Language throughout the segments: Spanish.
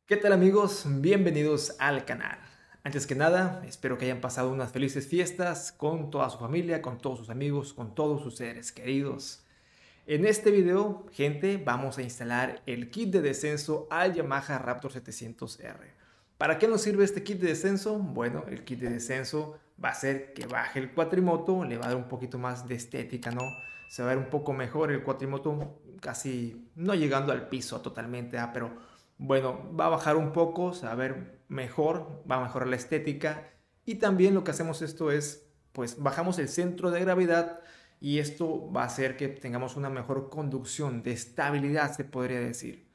¿Qué tal amigos? Bienvenidos al canal. Antes que nada, espero que hayan pasado unas felices fiestas con toda su familia, con todos sus amigos, con todos sus seres queridos. En este video, gente, vamos a instalar el kit de descenso al Yamaha Raptor 700R. ¿Para qué nos sirve este kit de descenso? Bueno, el kit de descenso va a hacer que baje el cuatrimoto, le va a dar un poquito más de estética, ¿no? Se va a ver un poco mejor el cuatrimoto, casi no llegando al piso totalmente, pero bueno, va a bajar un poco, se va a ver mejor, va a mejorar la estética. Y también lo que hacemos esto es, pues bajamos el centro de gravedad y esto va a hacer que tengamos una mejor conducción, de estabilidad se podría decir.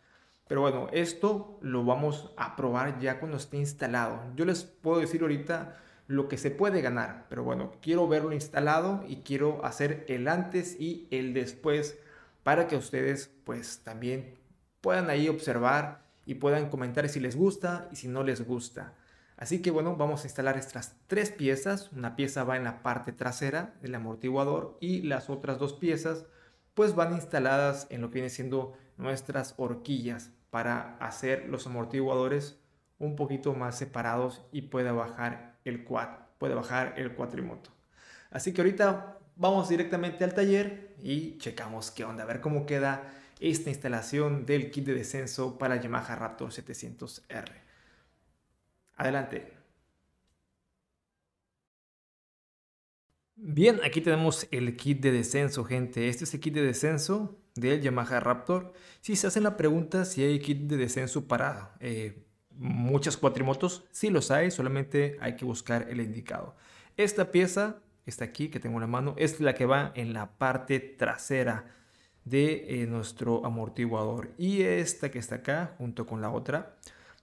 Pero bueno, esto lo vamos a probar ya cuando esté instalado. Yo les puedo decir ahorita lo que se puede ganar, pero bueno, quiero verlo instalado y quiero hacer el antes y el después para que ustedes pues también puedan ahí observar y puedan comentar si les gusta y si no les gusta. Así que bueno, vamos a instalar estas tres piezas. Una pieza va en la parte trasera del amortiguador y las otras dos piezas pues van instaladas en lo que viene siendo nuestras horquillas para hacer los amortiguadores un poquito más separados y pueda bajar el cuatrimoto. Así que ahorita vamos directamente al taller y checamos qué onda, a ver cómo queda esta instalación del kit de descenso para el Yamaha Raptor 700R. Adelante. Bien, aquí tenemos el kit de descenso, gente. Este es el kit de descenso del Yamaha Raptor. Si se hacen la pregunta si hay kit de descenso para muchas cuatrimotos, sí los hay, solamente hay que buscar el indicado. Esta pieza, esta aquí que tengo en la mano, es la que va en la parte trasera de nuestro amortiguador, y esta que está acá junto con la otra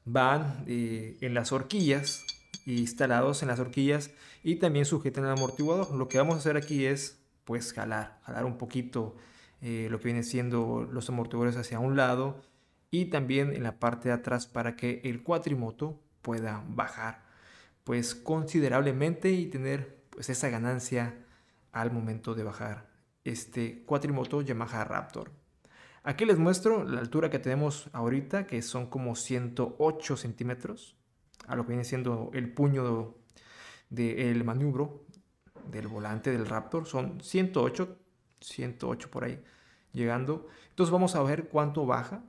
van en las horquillas, instalados en las horquillas, y también sujetan el amortiguador. Lo que vamos a hacer aquí es pues jalar un poquito lo que viene siendo los amortiguadores hacia un lado y también en la parte de atrás para que el cuatrimoto pueda bajar pues considerablemente y tener pues esa ganancia al momento de bajar este cuatrimoto Yamaha Raptor. Aquí les muestro la altura que tenemos ahorita, que son como 108 centímetros, a lo que viene siendo el puño del maniobro del volante del Raptor. Son 108 por ahí, llegando. Entonces vamos a ver cuánto baja.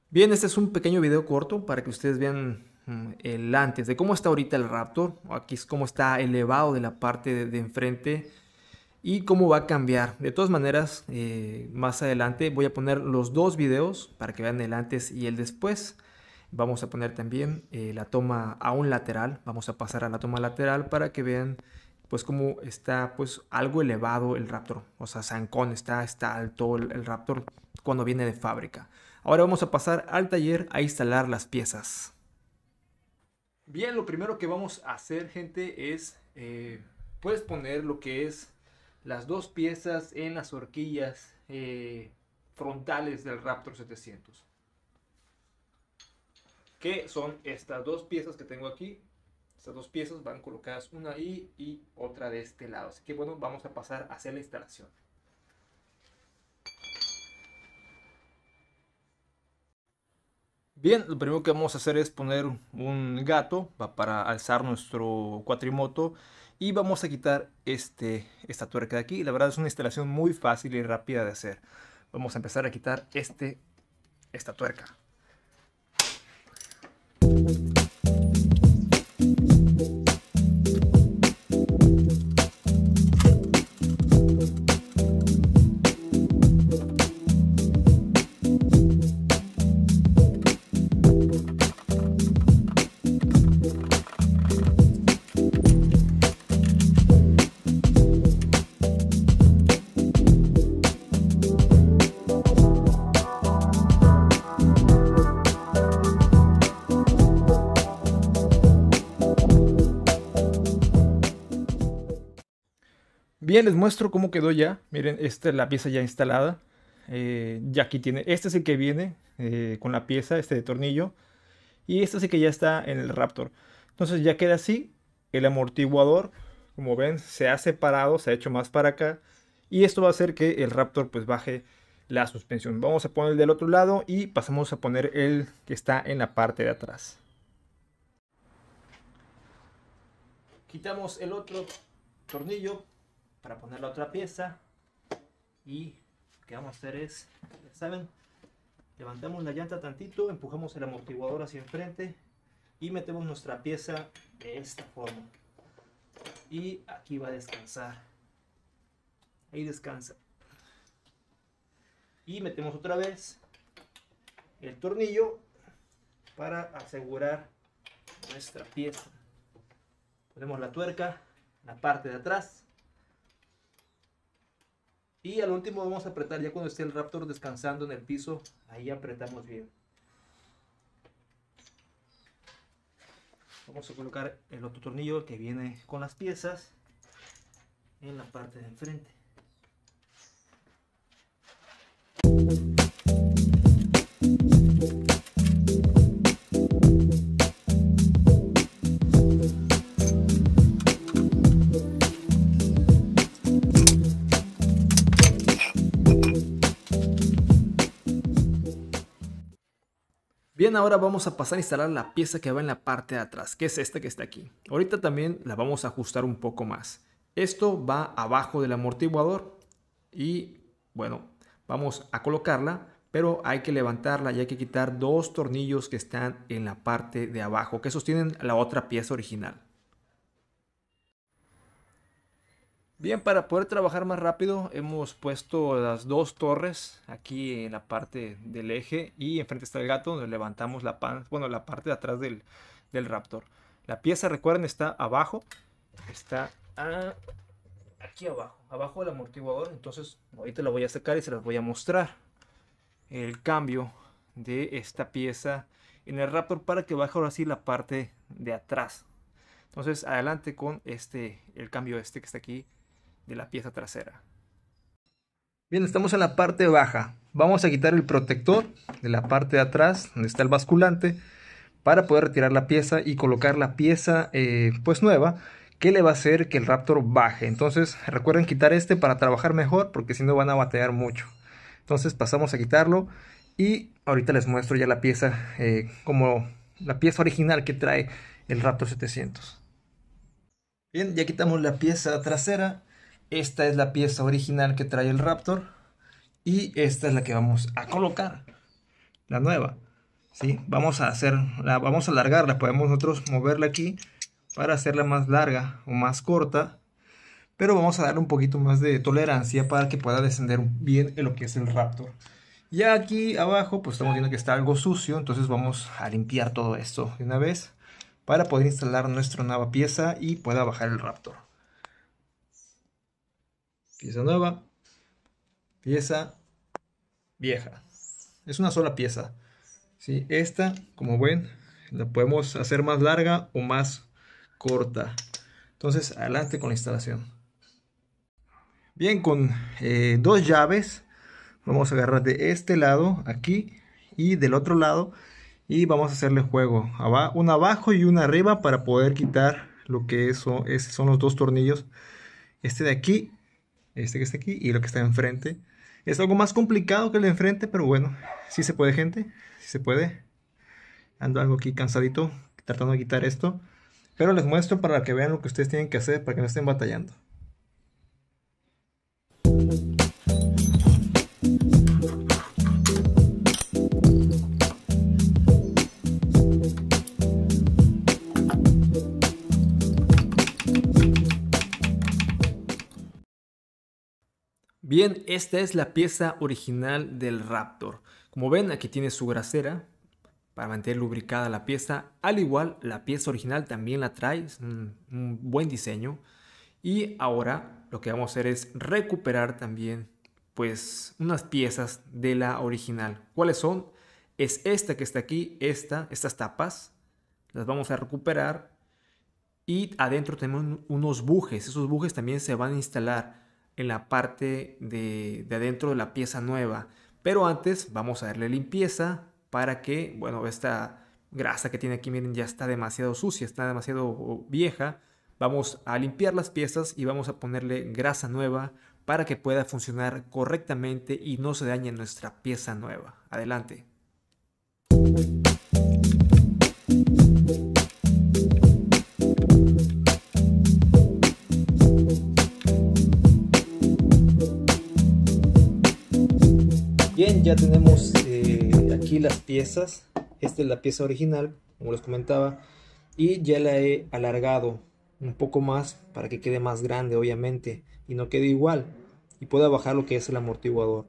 Bien, este es un pequeño video corto para que ustedes vean el antes, de cómo está ahorita el Raptor. Aquí es cómo está elevado de la parte de enfrente y cómo va a cambiar. De todas maneras, más adelante voy a poner los dos videos para que vean el antes y el después. Vamos a poner también la toma a un lateral. Vamos a pasar a la toma lateral para que vean pues cómo está pues algo elevado el Raptor. O sea, zancón, está alto el Raptor cuando viene de fábrica. Ahora vamos a pasar al taller a instalar las piezas. Bien, lo primero que vamos a hacer, gente, es pues poner lo que es las dos piezas en las horquillas frontales del Raptor 700, que son estas dos piezas que tengo aquí. Estas dos piezas van colocadas una ahí y otra de este lado. Así que bueno, vamos a pasar a hacer la instalación. Bien, lo primero que vamos a hacer es poner un gato para alzar nuestro cuatrimoto y vamos a quitar esta tuerca de aquí. La verdad es una instalación muy fácil y rápida de hacer. Vamos a empezar a quitar esta tuerca. Bien, les muestro cómo quedó ya. Miren, esta es la pieza ya instalada. Ya aquí tiene, este es el que viene con la pieza, de tornillo. Y este es el que ya está en el Raptor. Entonces ya queda así. El amortiguador, Como ven, se ha separado, se ha hecho más para acá. Y esto va a hacer que el Raptor pues baje la suspensión. Vamos a poner el del otro lado y pasamos a poner el que está en la parte de atrás. Quitamos el otro tornillo para poner la otra pieza. Y lo que vamos a hacer es, ya saben, levantamos la llanta tantito, empujamos el amortiguador hacia enfrente y metemos nuestra pieza de esta forma. Y aquí va a descansar. Ahí descansa. Y metemos otra vez el tornillo para asegurar nuestra pieza. Ponemos la tuerca en la parte de atrás. Y al último vamos a apretar ya cuando esté el Raptor descansando en el piso. Ahí apretamos bien. Vamos a colocar el otro tornillo que viene con las piezas en la parte de enfrente. Bien, ahora vamos a pasar a instalar la pieza que va en la parte de atrás, que es esta que está aquí. Ahorita también la vamos a ajustar un poco más. Esto va abajo del amortiguador y bueno, vamos a colocarla, pero hay que levantarla y hay que quitar dos tornillos que están en la parte de abajo, que sostienen la otra pieza original. Bien, para poder trabajar más rápido hemos puesto las dos torres aquí en la parte del eje y enfrente está el gato donde levantamos la parte de atrás del Raptor. La pieza, recuerden, está abajo, está aquí abajo del amortiguador. Entonces ahorita la voy a sacar y se las voy a mostrar el cambio de esta pieza en el Raptor para que baje ahora sí la parte de atrás. Entonces adelante con el cambio que está aquí de la pieza trasera. Bien, estamos en la parte baja. Vamos a quitar el protector de la parte de atrás donde está el basculante para poder retirar la pieza y colocar la pieza pues nueva, que le va a hacer que el Raptor baje. Entonces recuerden quitar para trabajar mejor, porque si no van a batallar mucho. Entonces pasamos a quitarlo y ahorita les muestro ya la pieza como la pieza original que trae el Raptor 700. Bien, ya quitamos la pieza trasera. Esta es la pieza original que trae el Raptor y esta es la que vamos a colocar, la nueva. ¿Sí? Vamos a alargarla, podemos nosotros moverla aquí para hacerla más larga o más corta, pero vamos a darle un poquito más de tolerancia para que pueda descender bien en lo que es el Raptor. Ya aquí abajo pues estamos viendo que está algo sucio, entonces vamos a limpiar todo esto de una vez para poder instalar nuestra nueva pieza y pueda bajar el Raptor. Pieza nueva, pieza vieja. Es una sola pieza. ¿Sí? Esta, como ven, la podemos hacer más larga o más corta. Entonces, adelante con la instalación. Bien, con dos llaves vamos a agarrar de este lado, aquí, y del otro lado, y vamos a hacerle juego. Una abajo y una arriba para poder quitar lo que son los dos tornillos. Este de aquí, este que está aquí y lo que está enfrente. Es algo más complicado que el de enfrente, pero bueno, sí se puede, gente, sí se puede. Ando algo aquí cansadito tratando de quitar esto, pero les muestro para que vean lo que ustedes tienen que hacer para que no estén batallando. Bien, esta es la pieza original del Raptor. Como ven, aquí tiene su grasera para mantener lubricada la pieza. Al igual, la pieza original también la trae, es un buen diseño. Y ahora lo que vamos a hacer es recuperar también pues unas piezas de la original. ¿Cuáles son? Es esta que está aquí, estas tapas. Las vamos a recuperar. Y adentro tenemos unos bujes. Esos bujes también se van a instalar en la parte de adentro de la pieza nueva. Pero antes vamos a darle limpieza para que, bueno, esta grasa que tiene aquí, miren, ya está demasiado sucia, está demasiado vieja. Vamos a limpiar las piezas y vamos a ponerle grasa nueva para que pueda funcionar correctamente y no se dañe nuestra pieza nueva. Adelante. Bien, ya tenemos aquí las piezas. Esta es la pieza original, como les comentaba, y ya la he alargado un poco más para que quede más grande, obviamente, y no quede igual y pueda bajar lo que es el amortiguador.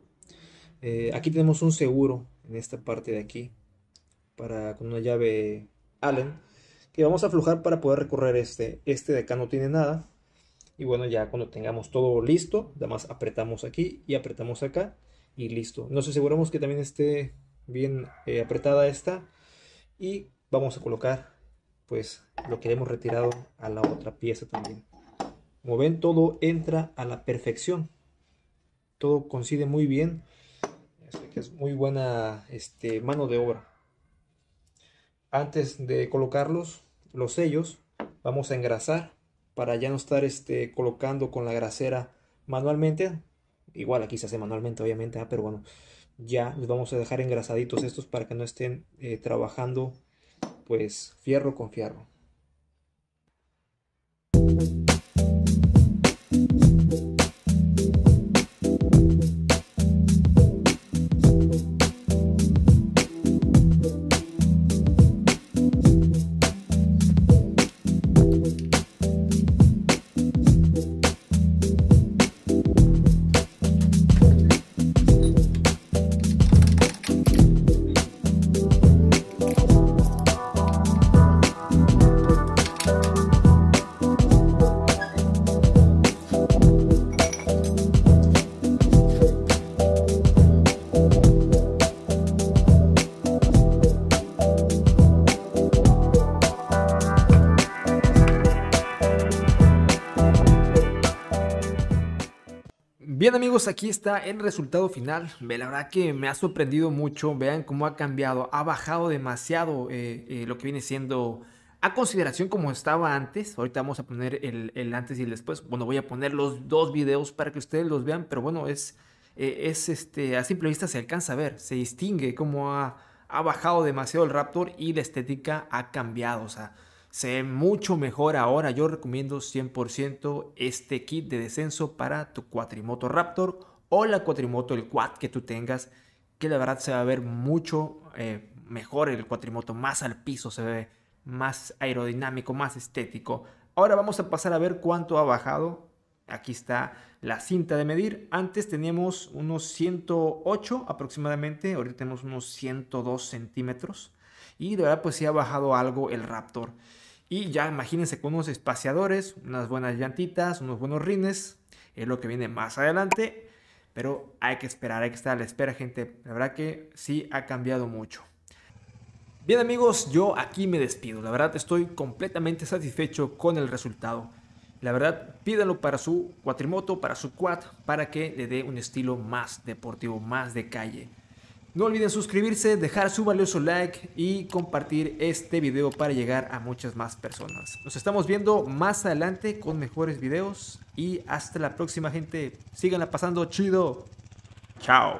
Aquí tenemos un seguro en esta parte de aquí con una llave Allen que vamos a aflojar para poder recorrer este de acá no tiene nada. Y bueno, ya cuando tengamos todo listo, nada más apretamos aquí y apretamos acá y listo. Nos aseguramos que también esté bien apretada esta y vamos a colocar pues lo que hemos retirado a la otra pieza también. Como ven, todo entra a la perfección, todo coincide muy bien, que es muy buena mano de obra. Antes de colocarlos los sellos, vamos a engrasar para ya no estar colocando con la grasera manualmente. Igual aquí se hace manualmente, obviamente, pero bueno, ya los vamos a dejar engrasaditos estos para que no estén trabajando pues fierro con fierro. Bien amigos, aquí está el resultado final. La verdad que me ha sorprendido mucho. Vean cómo ha cambiado, ha bajado demasiado lo que viene siendo a consideración como estaba antes. Ahorita vamos a poner el antes y el después. Bueno, voy a poner los dos videos para que ustedes los vean, pero bueno, a simple vista se alcanza a ver, se distingue cómo ha bajado demasiado el Raptor y la estética ha cambiado. O sea, se ve mucho mejor ahora. Yo recomiendo 100% este kit de descenso para tu cuatrimoto Raptor o la cuatrimoto, el quad que tú tengas, que la verdad se va a ver mucho mejor el cuatrimoto, más al piso, se ve más aerodinámico, más estético. Ahora vamos a pasar a ver cuánto ha bajado. Aquí está la cinta de medir. Antes teníamos unos 108 aproximadamente, ahorita tenemos unos 102 centímetros. Y de verdad pues sí ha bajado algo el Raptor. Y ya imagínense con unos espaciadores, unas buenas llantitas, unos buenos rines. Es lo que viene más adelante. Pero hay que esperar, hay que estar a la espera, gente. La verdad que sí ha cambiado mucho. Bien amigos, yo aquí me despido. La verdad estoy completamente satisfecho con el resultado. La verdad, pídanlo para su cuatrimoto, para su quad, para que le dé un estilo más deportivo, más de calle. No olviden suscribirse, dejar su valioso like y compartir este video para llegar a muchas más personas. Nos estamos viendo más adelante con mejores videos y hasta la próxima, gente. Síganla pasando chido. Chao.